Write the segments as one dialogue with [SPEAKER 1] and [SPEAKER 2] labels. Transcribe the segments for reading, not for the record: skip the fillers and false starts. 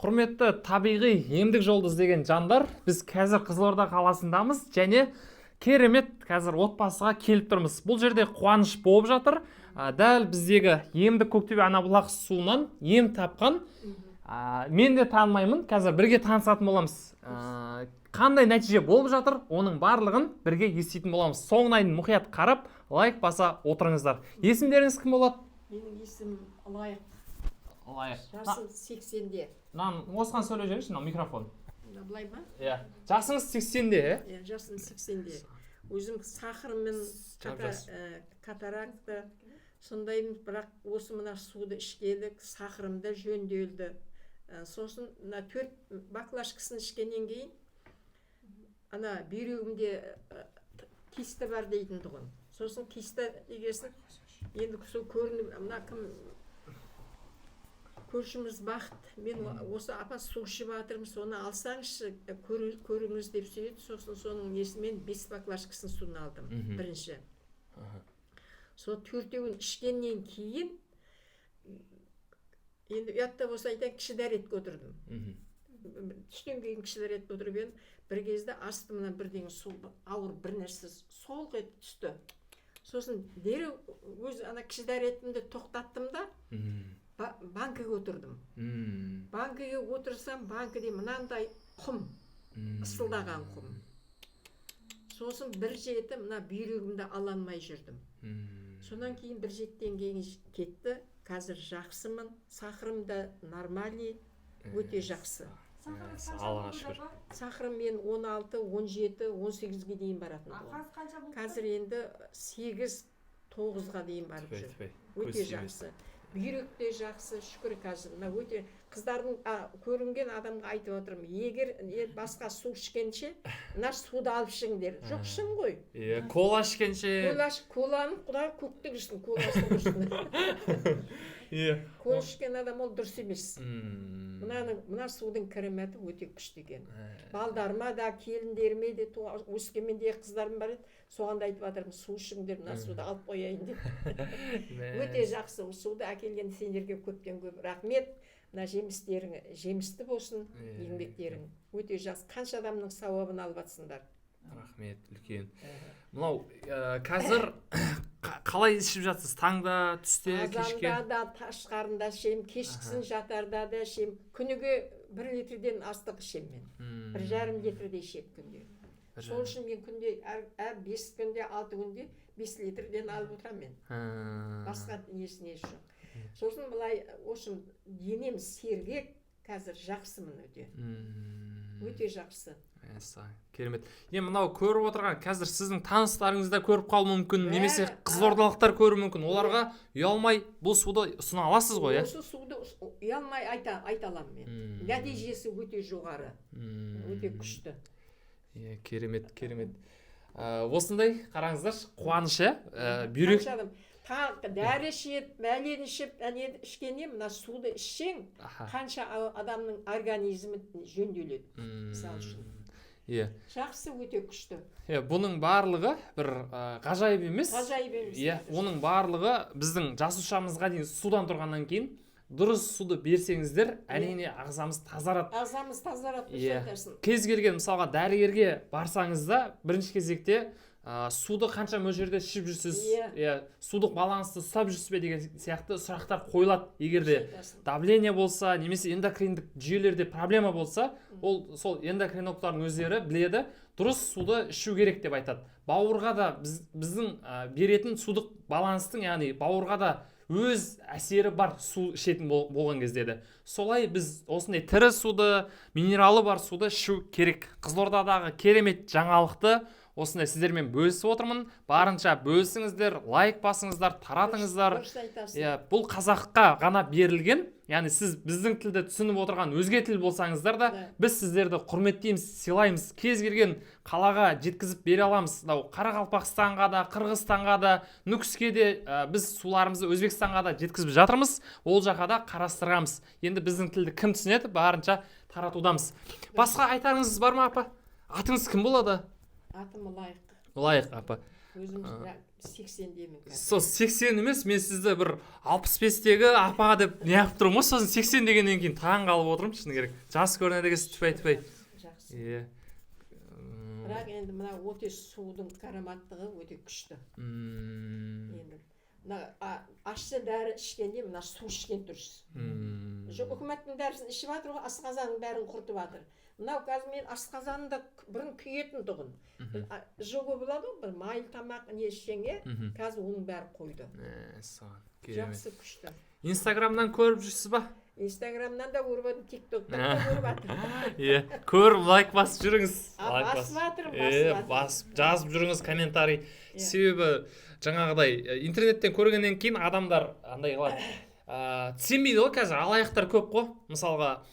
[SPEAKER 1] Құрметті табиғи емдік жолды іздеген жандар, біз қазір Қызылорда қаласындамыз және керемет қазір отбасыға келіп тұрмыз. Бұл жерде қуаныш болып жатыр. Дәл біздегі емдік Көктөбе Анабұлақ суынан ем тапқан. Мен де танымаймын, қазір бірге танысатын боламыз. Қандай нәтиже болып жатыр, оның барлығын бірге еститін боламыз. Соңына дейін мұқият қарап, лайк баса отырыңыздар. Есімдеріңіз кім болады?
[SPEAKER 2] Менің есімім Лайық.
[SPEAKER 1] Лайық.
[SPEAKER 2] Жасым 80-де.
[SPEAKER 1] Осыған сөйлей жүріңізші, микрофон.
[SPEAKER 2] Былай ма?
[SPEAKER 1] Жасыңыз 80-де,
[SPEAKER 2] Жасым 80-де. Өзім сахармен катаракта сондаймын, бірақ осы мына суды ішкелік, сахарымда жөнделді. Сосын 4 баклажкасын ішкеннен кейін, ана бүйрегімде кисті бар дейтін тұғын. Сосын кисті егесін, енді сол көрініп, мына кім көршіміз Бақыт, мен осы апа су ішіп жатырмын, соны алсаңызшы көріңіз деп сөйледі. Сосын соның несімен 5 баклажкасын суын алдым, бірінші. Сол 4-еуін ішкеннен кейін, енді ұятта болса айтайын, кіші дәретке отырдым. Түстен кейін кіші дәретке отырып едім, бір кезде астымнан бірдеңе ауыр бір нәрсе солқ етіп түсті. Сосын дереу өз ана кіші дәретімді тоқтаттым да, банкіге отырдым. Банкіге отырсам, банкіде мынандай құм, ысылдаған құм. Сосын бір жеті мына бүйрегімді аланмай жүрдім. Сонан кейін бір жеттен кейін кетті. Қазір жақсымын, сахарым да нормальный, өте жақсы.
[SPEAKER 1] Аллаға шүкір.
[SPEAKER 2] Сахарым мен 16, 17, 18-ге дейін баратын. Қазір енді 8-9-ға дейін барып жүр. Өте жақсы. Бүйрек те жақсы, шүкір қазір. Өте қыздардың көрінген адамға айтып отырмын. Егер басқа су ішкенше, мына суды алып ішіңдер. Жоқ, шын ғой.
[SPEAKER 1] Кола ішкенше.
[SPEAKER 2] Коланы құдай көктік ішін, коласын ішін. Кола ішкен адам ол дұрыс емес. Мына судың кірімәті өте күшті екен. Балдарыма да, келіндеріме де, өскеменде қыздарым бар еді, соған да айтып жатырмын, су ішіңдер, мына суды алып қояйын деп. Өте жақсы, суды әкелген сендерге көптен көп рахмет. Мына жемістерің жемісті болсын, еңбектерің. Өте жақсы, қанша адамның сауабын алып жатсыңдар.
[SPEAKER 1] Рахмет, үлкен. Мынау, қазір қалай ішіп жатсыз? Таңда, түсте, кешке?
[SPEAKER 2] Азанда да, ташқарында ішем, кешкісін жатарда да ішем. Күніге 1 литрден астық ішем мен. 1,5 литрде ішем күнде. Сол үшін мен күнде, 5 күнде, 6 күнде 5 литрден алып отырам мен. Басқа несіне жоқ. Сосын былай, осым денем сергек, қазір жақсымын өте. Өте жақсы.
[SPEAKER 1] Керемет. Мынау көріп отырған, қазір сіздің таныстарыңызда көріп қалу мүмкін, немесе қызылордалықтар көру мүмкін. Оларға ұялмай бұл суды ұсына аласыз ғой,
[SPEAKER 2] Осы суды ұялмай айта аламын мен. Нәтижесі өте жоғары. Өте күшті.
[SPEAKER 1] Керемет. Осындай қараңыздар, қуаныш, бүйрек.
[SPEAKER 2] Дәрі ішіп, мәлен ішіп, ішкенде мына суды ішсең, қанша адамның организмі жөнделеді. Мысалы үшін. Жақсы, өте күшті.
[SPEAKER 1] Бұның барлығы бір ғажайып емес.
[SPEAKER 2] Ғажайып емес.
[SPEAKER 1] Оның барлығы біздің жасушамызға дейін судан тұрғаннан кейін дұрыс суды берсеңіздер, әрине ағзамыз тазарады.
[SPEAKER 2] Ағзамыз тазарады.
[SPEAKER 1] Кез келген мысалға дәрігерге барсаңыз да, бірінші кезекте суды қанша мөлшерде ішіп жүрсіз, судық балансты ұстап жүрсіз бе деген сияқты сұрақтар қойылады. Егер де давление болса, немесе эндокриндік жүйелерде проблема болса, ол сол эндокринологтардың өздері біледі, дұрыс суды ішу керек деп айтады. Бауырға да біздің беретін судық баланстың, яғни бауырға да өз әсері бар су ішетін болған кездеді. Солай біз осындай тірі суды, минералы бар суды ішу керек. Қызылордадағы керемет жаңалықты осындай сіздермен бөлісіп отырмын. Барынша бөлісіңіздер, лайк басыңыздар, таратыңыздар. Бұл қазаққа ғана берілген, яғни сіз біздің тілді түсініп отырған өзге тіл болсаңыздар да, біз сіздерді құрметтейміз, сыйлаймыз. Кез келген қалаға жеткізіп бере аламыз. Қарақалпақстанға да, Қырғызстанға да, Нүкіске де біз суларымызды Өзбекстанға да жеткізіп жатырмыз. Ол жаққа да қарастырамыз. Енді біздің тілді кім түсінеді, барынша таратудамыз. Басқа айтарыңыз бар ма, апа? Атыңыз кім болады?
[SPEAKER 2] Атым Лайық.
[SPEAKER 1] Лайық, апа.
[SPEAKER 2] Өзім 80-демін қазір.
[SPEAKER 1] сол 80 емес, мен сізді бір 65-тегі апа деп неғып тұрмын ғой, сосын 80 дегеннен кейін таң қалып отырмын, шыны керек. Жас көрінеді екенсіз, түпай.
[SPEAKER 2] Жақсы.
[SPEAKER 1] Иә.
[SPEAKER 2] Бірақ енді мына өте судың караматтығы өте күшті. Енді мына ащы дәрі ішкенде мына су ішкен дұрыс. Үкіметтің дәрісін ішіп жатыр ғой, асқазанның бәрін құртып жатыр. Мынау қазір мен асқазанымда бұрын күйетін тұғын. Жого болады ғой, бір майлы тамақ не ішсеңе, қазір оның бәрі қойды. Жақсы күшті.
[SPEAKER 1] Инстаграмнан көріп жүрсіз ба?
[SPEAKER 2] Инстаграмнан да көріп жатырмын, тиктоктан да көріп жатырмын.
[SPEAKER 1] Иә, көріп лайк басып жүріңіз.
[SPEAKER 2] Басып жатырмын,
[SPEAKER 1] жазып жүріңіз комментарий. Себебі жаңағыдай интернеттен көргеннен кейін адамдар андай қылады. Сенбейді ғой, қазір алаяқтар көп қой. Мысалға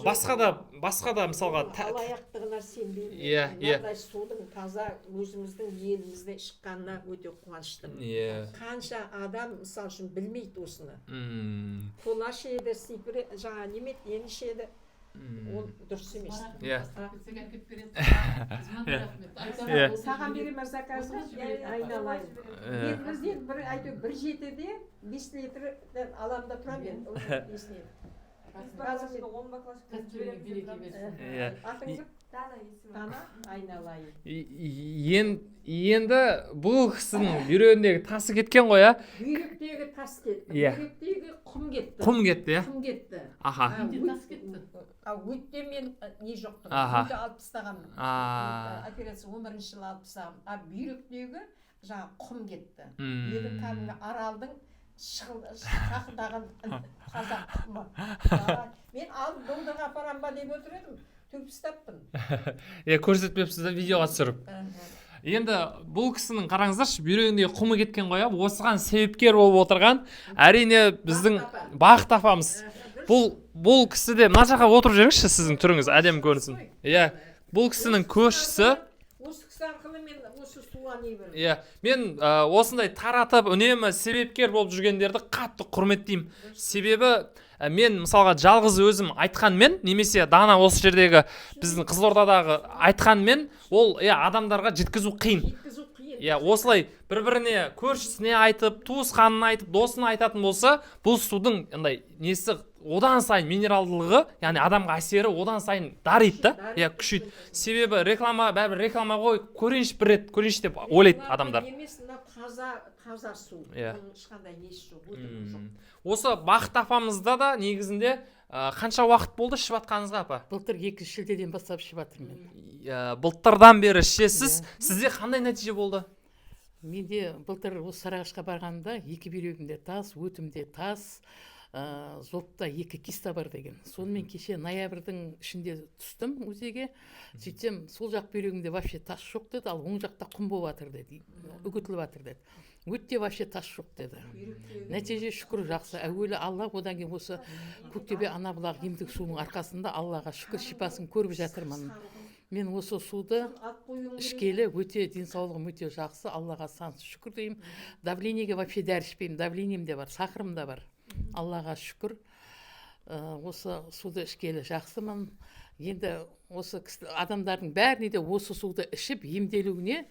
[SPEAKER 1] басқа да мысалға
[SPEAKER 2] алаяқтығына сенбейді.
[SPEAKER 1] Иә.
[SPEAKER 2] Судың таза өзіміздің елімізде шыққанына өте қуаныштымын. Қанша адам мысал үшін білмейді осыны. Кола ішеді, сипіре, жаңа немет, ені ішеді. Ол дұрыс емес. Саған беремін заказды, айналайын. Мен бізден бір жетіде 5 литрден аламда тұрам мен. Атыңыз? Дана, айналайын.
[SPEAKER 1] Енді бұл кісінің бүйрегіндегі тасы кеткен ғой, а?
[SPEAKER 2] Бүйректегі тас кетті. Бүйректегі құм кетті.
[SPEAKER 1] Құм кетті, иә?
[SPEAKER 2] Құм кетті.
[SPEAKER 1] Аха.
[SPEAKER 2] Өтте мен не жоқтым. Өтте алып тастағанмын. Операция 11-ші жылы алып тастағанмын. Бүйректегі жаңа құм кетті. Еді кәдімгі аралдың шақырдаған қазақ құмы. Мен алып доңдыға апарам ба деп отыр едім. Төп ұстаппын.
[SPEAKER 1] Көрсетпепсіз де видеоға түсіріп. Енді бұл кісінің қараңыздаршы, бүйрегіндегі құмы кеткен ғой, осыған себепкер болып отырған әрине біздің Бақыт апамыз. Бұл кісі де мына жаққа отырып жүріңізші, сіздің түріңіз әдемі көрінсін. Иә, бұл кісінің көршісі.
[SPEAKER 2] Осы кісі арқылы мен осы суға не берем.
[SPEAKER 1] Иә, мен осындай таратып үнемі себепкер болып жүргендерді қатты құрметтеймін. Себебі мен мысалға жалғыз өзім айтқанмен, немесе Дана осы жердегі біздің Қызылордадағы айтқанмен, ол адамдарға жеткізу қиын. Осылай бір-біріне көршісіне айтып, туысқанын айтып, досына айтатын болса, бұл судың несі одан сайын минералдылығы, яғни адамға әсері одан сайын дариды да, күшейді. Себебі бәрібір реклама ғой, көрейінші деп ойлайды адамдар.
[SPEAKER 2] Емес, таза су. Ешқандай несі жоқ.
[SPEAKER 1] Осы Бақыт апамызда да негізінде қанша уақыт болды ішіп жатқаныңызға, апа?
[SPEAKER 3] Былтыр 2 шілдеден бастап ішіп жатырмын.
[SPEAKER 1] Былтырдан бері ішесіз. Сізде қандай нәтиже болды?
[SPEAKER 3] Менде былтыр осы Сарыағашқа барғанда 2 бүйрегімде тас, өтімде тас, зобта 2 киста бар деген. Сонымен кеше ноябрьдің ішінде түстім өзеге. Сөйтсем, сол жақ бүйрегімде вообще тас жоқ деді, ал оң жақта құм болып жатыр деді, үгітіліп жатыр деді. Өтте вообще тас жоқ деді. Нәтиже шүкір жақсы. Әуелі Алла, одан кейін осы Көктөбе Анабұлақ емдік суының арқасында Аллаға шүкір шипасын көріп жатырмын. Мен осы суды ішкелі өте денсаулығым өте жақсы. Аллаға сансыз шүкір деймін. Давлениеге вообще дәрі ішпеймін. Давлением де бар, сахарым да бар. Аллаға шүкір. Осы суды ішкелі жақсымын. Енді осы адамдардың бәріне де осы суды ішіп емделуіне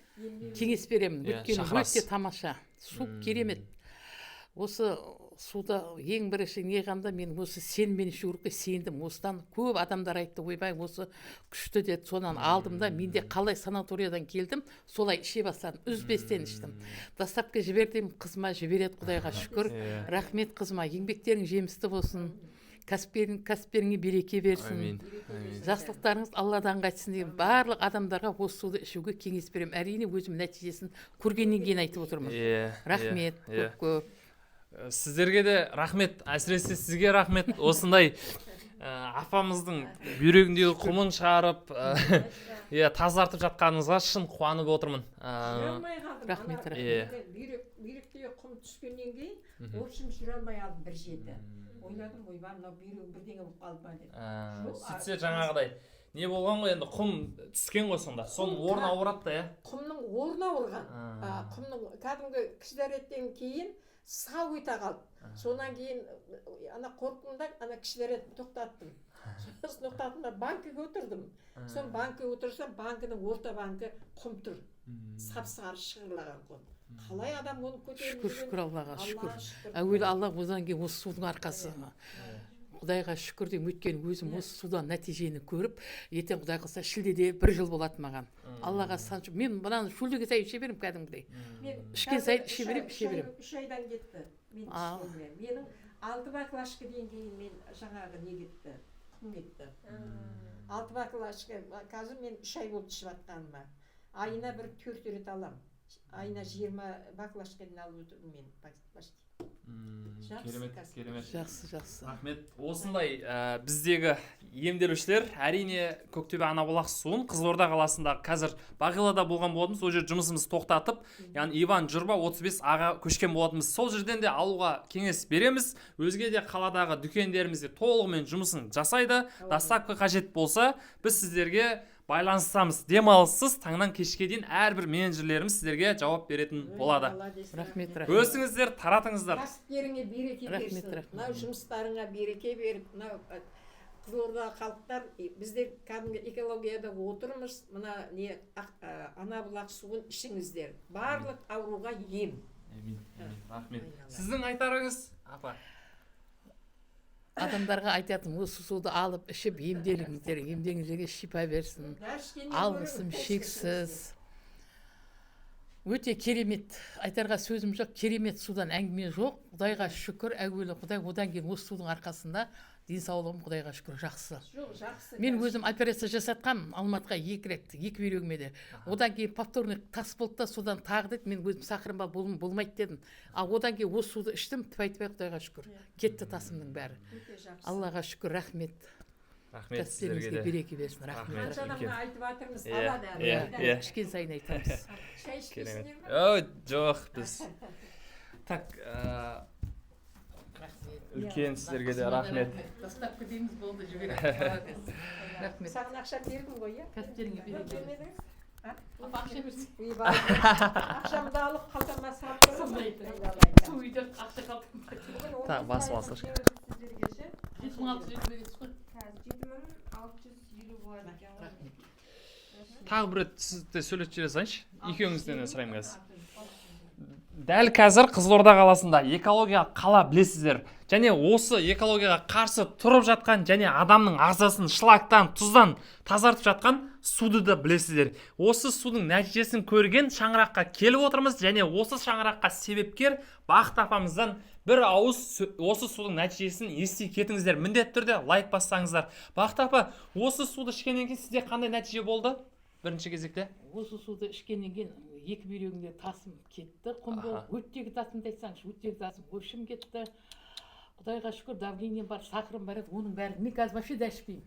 [SPEAKER 3] кеңес беремін. Өйткені өте тамаша. Су керемет. Осы суда ең бірінші неғанда мен осы сенмен ішу керек, сендім. Осыдан көп адамдар айтты, ойбай, осы күшті деді. Сонан алдым да, мен де қалай санаториядан келдім, солай іше бастадым. Үзбестен іштім. Доставка жібердім, қызыма жібереді, Құдайға шүкір. Рахмет қызыма, еңбектерің жемісті болсын. Кәсіптеріңе береке берсін. Жақсылықтарыңыз Алладан қайтсын деген барлық адамдарға осы суды ішуге кеңес беремін. Әрине өзім нәтижесін көргеннен кейін айтып отырмын. Рахмет, көп.
[SPEAKER 1] Сіздерге де рахмет, әсіресе сізге рахмет. Осындай апамыздың бүйрегіндегі құмын шығарып, тазартып жатқаныңызға шын қуанып отырмын.
[SPEAKER 3] Рахмет.
[SPEAKER 2] Бүйректегі құм түскеннен кейін, ол үшін жүре алмай алып бір жеті. Ойладым, ойба, мынау бүйрегім бірдеңе болып қалма деді.
[SPEAKER 1] Сөйтсе жаңағыдай не болған ғой, енді құм түскен ғой сонда. Соның орны ауырады да,
[SPEAKER 2] Құмның орны ауырған. Құмның кәдімгі кішілереттен кейін сау ете қалды. Сонан кейін ана қорқындым да, ана кішілерет тоқтаттым. Сосын тоқтаттым да банкіге отырдым. Сон банкіге отырсам, банкінің орта банкі құм тұр. Сап-сары шығырлаған құм. қалай адам оны көтеріп
[SPEAKER 3] шүкір шүкір Аллаға шүкір.
[SPEAKER 2] шүкір.
[SPEAKER 3] Әуелі Алла одан кейін осы судың арқасы. Құдайға шүкір деймін, өйткені өзім осы судан нәтижені көріп, ертең Құдай қаласа шілдеде 1 жыл болады маған. Аллаға саншы. Мен мынаны шөлдегі сайын іше беремін кәдімгідей. Ішкен сайын іше беремін.
[SPEAKER 2] 3 айдан кетті. Мен ішкеніме. Менің 6 баклашка дейін мен жаңағы не кетті. Құм кетті. 6 баклашка. Қазір мен 3 ай болды ішіп жатқаныма. Айына бір 4 рет алам. Айына 20 баклашкадан алып отырмын мен почти.
[SPEAKER 1] Керемет.
[SPEAKER 3] Жақсы.
[SPEAKER 1] Рахмет. Осындай біздегі емделушілер әрине Көктөбе Анабұлақ суын Қызылорда қаласында қазір Бағилада болған болатынбыз, ол жер жұмысымызды тоқтатып, яғни Иван Жырба 35 аға көшкен болатынбыз. Сол жерден де алуға кеңес береміз. Өзге де қаладағы дүкендерімізде толығымен жұмысын жасайды. Доставка қажет болса, біз сіздерге байланысамыз. Демалыссыз таңнан кешке дейін әрбір менеджерлеріміз сіздерге жауап беретін болады.
[SPEAKER 3] Рахмет.
[SPEAKER 1] Өсіңіздер, таратыңыздар.
[SPEAKER 2] Кәсіптеріңе береке берсін. Мынау жұмыстарыңа береке беріп, мынау Қызылорда халықтар, біздер кәдімгі экологияда отырмыз. Мына не Анабұлақ суын ішіңіздер. Барлық ауруға ем.
[SPEAKER 1] Рахмет. Сіздің айтарыңыз, апа?
[SPEAKER 3] Адамдарға айтатын, осы суды алып ішіп емделіңіздер, емдеңіздерге шипа берсін. Алғысым шексіз. Өте керемет. Айтарға сөзім жоқ, керемет судан әңгіме жоқ. Құдайға шүкір, әуелі Құдай, одан кейін осы судың арқасында денсаулығым Құдайға шүкір жақсы. Мен өзім операция жасатқам Алматыға 2 рет, 2 бүйрегіме де. Одан кейін повторный тас болды да, содан тағы деді, мен өзім сақырымба болмайды дедім. Ал одан кейін осы суды іштім, тіпай-тіпай Құдайға шүкір. Кетті тасымның бәрі. Аллаға шүкір, рахмет.
[SPEAKER 1] Рахмет сіздерге де.
[SPEAKER 3] Береке берсін, рахмет.
[SPEAKER 2] Қаншадамға айтып жатырмыз, алады.
[SPEAKER 3] Ішкен сайын айтамыз.
[SPEAKER 2] Шай ішкесіңдер ме?
[SPEAKER 1] Жоқ, біз. Так, үлкен сіздерге де рахмет.
[SPEAKER 3] Доставка дейміз болды, жібереді. Рахмет.
[SPEAKER 2] Саған ақша бердім ғой, иә?
[SPEAKER 3] Кәсіптеріңе береке. Ақша берсін.
[SPEAKER 2] Ақшамды алып қалтама салып
[SPEAKER 3] Су үйде ақша қалды.
[SPEAKER 1] Так, басып.
[SPEAKER 3] 7600 бересіз ғой.
[SPEAKER 4] 7650 болады екен.
[SPEAKER 1] Тағы бір рет сізді сөйлетіп жібере салайыншы. Екеуіңізден сұраймын қазір. Дәл қазір Қызылорда қаласында экология қала білесіздер. Және осы экологияға қарсы тұрып жатқан және адамның ағзасын шлактан, тұздан тазартып жатқан суды да білесіздер. Осы судың нәтижесін көрген шаңыраққа келіп отырмыз және осы шаңыраққа себепкер Бақыт апамыздан бір ауыз осы судың нәтижесін ести кетіңіздер. Міндетті түрде лайк бассаңыздар. Бақыт апа, осы суды ішкеннен кейін сізде қандай нәтиже болды? Бірінші кезекте?
[SPEAKER 3] Осы суды ішкеннен кейін 2 бүйрегімде тасым кетті. Құм болып, өттегі тасымды айтсаңшы, өттегі тасым өршім кетті. Құдайға шүкір, давлением бар, сахарым бар еді, оның бәрі. Мен қазір вообще дәрі ішпеймін.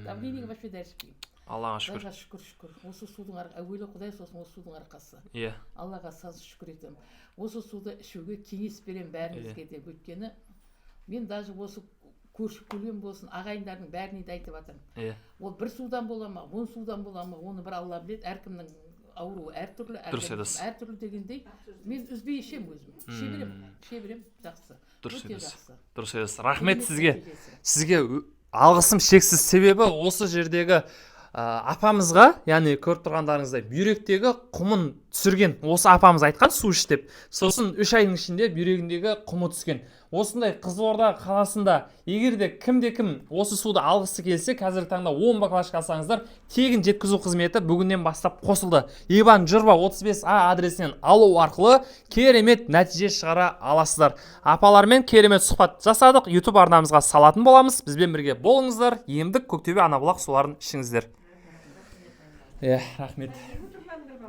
[SPEAKER 3] Давлениеге вообще дәрі ішпеймін.
[SPEAKER 1] Аллаға шүкір.
[SPEAKER 3] Құдайға шүкір. Осы судың әуелі Құдай, сосын осы судың арқасы.
[SPEAKER 1] Иә.
[SPEAKER 3] Аллаға сансыз шүкір етемін. Осы суды ішуге кеңес беремін бәріңізге де. Өйткені мен даже осы көрші көлем болсын, ағайындардың бәріне де айтып жатырмын. Ол бір судан бола ма, 10 судан бола ма, оны бір Алла біледі. Әркімнің ауруы әртүрлі, әртүрлі дегендей. Мен үзбей ішемін өзім. Іше беремін, жақсы. Өте жақсы.
[SPEAKER 1] Дұрыс едіңіз. Рахмет сізге. Сізге алғысым шексіз, себебі осы жердегі апамызға, яғни көріп тұрғандарыңыздай бүйректегі құмын түсірген. Осы апамыз айтқан су іш деп. Сосын 3 айдың ішінде бүйрегіндегі құмы түскен. Осындай Қызылорда қаласында егерде кім осы суды алғысы келсе, қазіргі таңда 10 баклашка алсаңыздар, тегін жеткізу қызметі бүгіннен бастап қосылды. Иван Жырба 35А адресінен алу арқылы керемет нәтиже шығара аласыздар. Апалармен керемет сұхбат жасадық. YouTube арнамызға салатын боламыз. Бізбен бірге болыңыздар. Емдік Көктөбе Анабұлақ суларын ішіңіздер. Рахмет.